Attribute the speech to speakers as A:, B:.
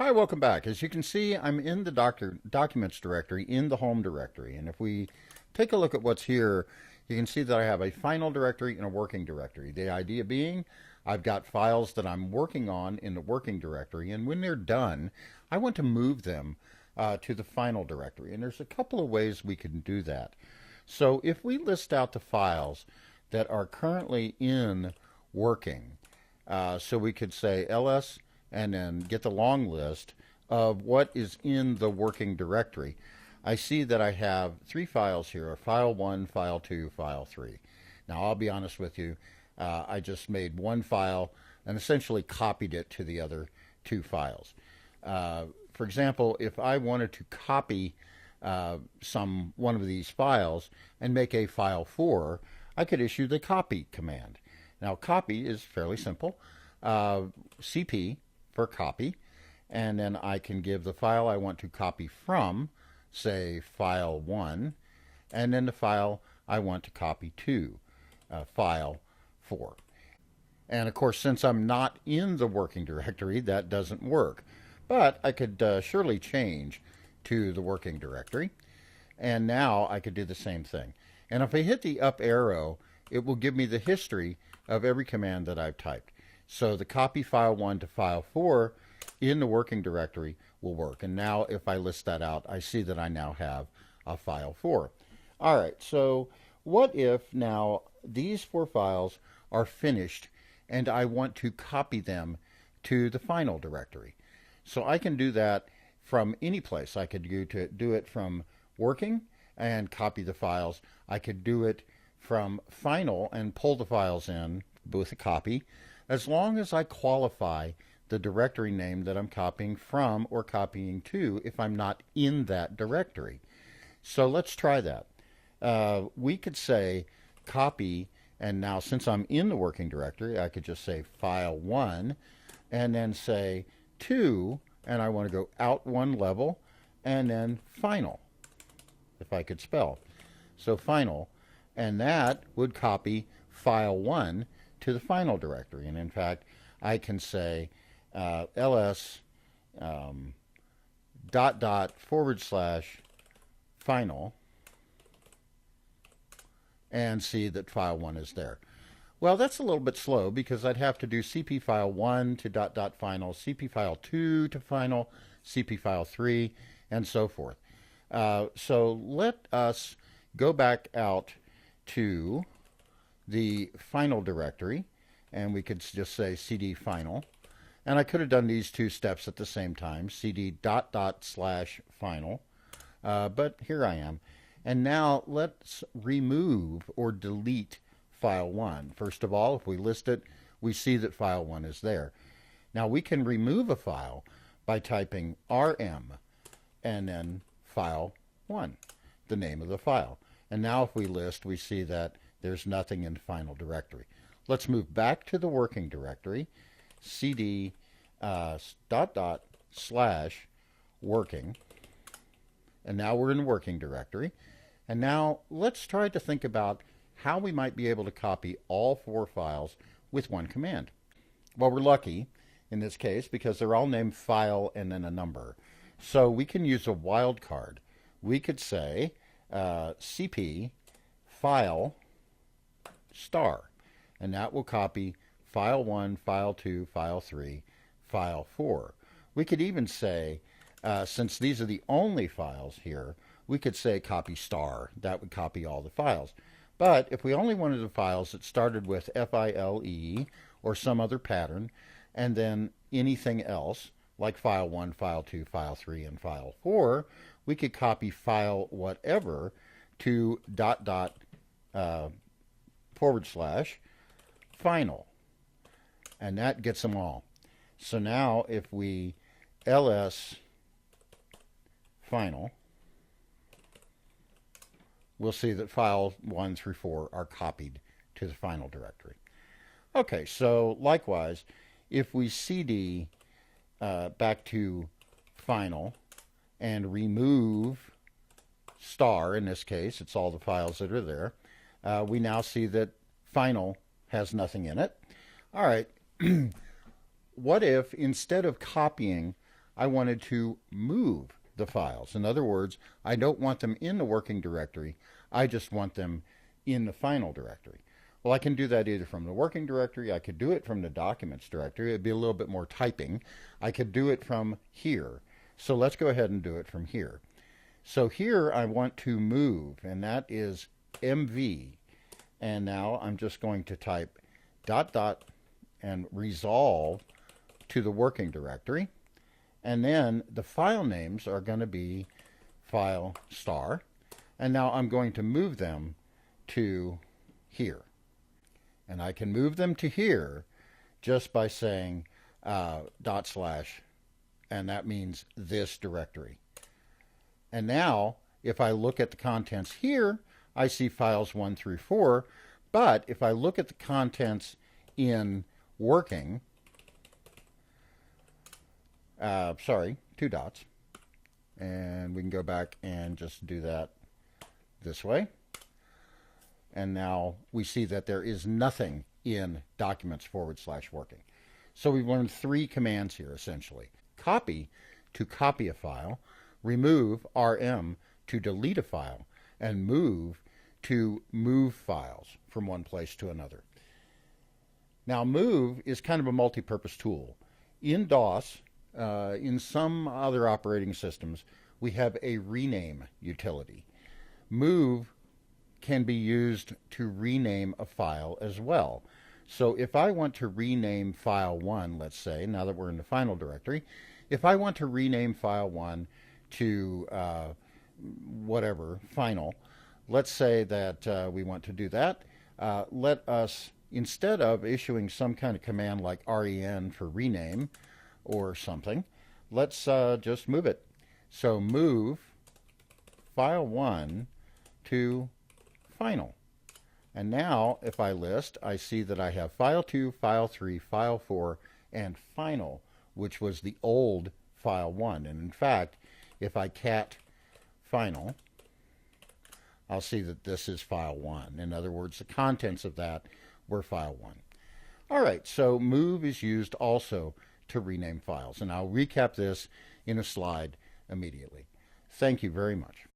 A: Hi, welcome back. As you can see, I'm in the documents directory in the home directory. And if we take a look at what's here, you can see that I have a final directory and a working directory. The idea being I've got files that I'm working on in the working directory, and when they're done, I want to move them to the final directory. And there's a couple of ways we can do that. So if we list out the files that are currently in working, so we could say ls and then get the long list of what is in the working directory. I see that I have three files here, file 1, file 2, file 3. Now I'll be honest with you, I just made one file and essentially copied it to the other two files. For example, if I wanted to copy one of these files and make a file 4, I could issue the copy command. Now copy is fairly simple. CP for copy, and then I can give the file I want to copy from, say file 1, and then the file I want to copy to, file 4. And of course, since I'm not in the working directory, that doesn't work. But I could surely change to the working directory, and now I could do the same thing. And if I hit the up arrow, it will give me the history of every command that I've typed. So the copy file 1 to file 4 in the working directory will work. And now if I list that out, I see that I now have a file 4. All right, so what if now these 4 files are finished and I want to copy them to the final directory? So I can do that from any place. I could do it from working and copy the files. I could do it from final and pull the files in with a copy, as long as I qualify the directory name that I'm copying from or copying to if I'm not in that directory. So let's try that. We could say copy, and now since I'm in the working directory, I could just say file 1 and then say 2, and I want to go out one level, and then final, if I could spell. So final, and that would copy file 1 to the final directory. And in fact, I can say ls / final and see that file 1 is there. Well, that's a little bit slow because I'd have to do cp file 1 to .. final, cp file 2 to final, cp file 3, and so forth. So let us go back out to the final directory, and we could just say cd final. And I could have done these two steps at the same time, cd .. / final, but here I am. And now let's remove or delete file 1. First of all, if we list it, we see that file 1 is there. Now we can remove a file by typing rm and then file 1, the name of the file. And now if we list, we see that there's nothing in the final directory. Let's move back to the working directory, cd .. / working, and now we're in the working directory. And now let's try to think about how we might be able to copy all 4 files with one command. Well, we're lucky in this case because they're all named file and then a number. So we can use a wildcard. We could say cp file star, and that will copy file 1, file 2, file 3, file 4. We could even say, since these are the only files here, we could say copy star. That would copy all the files. But if we only wanted the files that started with file or some other pattern, and then anything else, like file 1, file 2, file 3, and file 4, we could copy file whatever to .. / final. And that gets them all. So now if we ls final, we'll see that files 1 through 4 are copied to the final directory. Okay, so likewise, if we cd back to final and remove star, in this case, it's all the files that are there, we now see that final has nothing in it. All right, what if instead of copying I wanted to move the files. In other words, I don't want them in the working directory. I just want them in the final directory. Well, I can do that either from the working directory. I could do it from the documents directory. It'd be a little bit more typing. I could do it from here. So let's go ahead and do it from here. So here I want to move, and that is MV. And now I'm just going to type ... and resolve to the working directory. And then the file names are going to be file star. And now I'm going to move them to here. And I can move them to here just by saying ... and that means this directory. And now, if I look at the contents here, I see files 1 through 4. But if I look at the contents in working, 2 dots, and we can go back and just do that this way. And now we see that there is nothing in documents/working. So we've learned 3 commands here, essentially. Copy, to copy a file. Remove, RM, to delete a file. And move, to move files from one place to another. Now, move is kind of a multi-purpose tool. In DOS, in some other operating systems, we have a rename utility. Move can be used to rename a file as well. So if I want to rename file 1, let's say, now that we're in the final directory, if I want to rename file 1 to whatever, final, let's say that we want to do that. Let us, instead of issuing some kind of command like REN for rename or something, let's just move it. So move file 1 to final. And now, if I list, I see that I have file 2, file 3, file 4, and final, which was the old file 1. And in fact, if I cat final, I'll see that this is file 1. In other words, the contents of that were file 1. All right, so move is used also to rename files. And I'll recap this in a slide immediately. Thank you very much.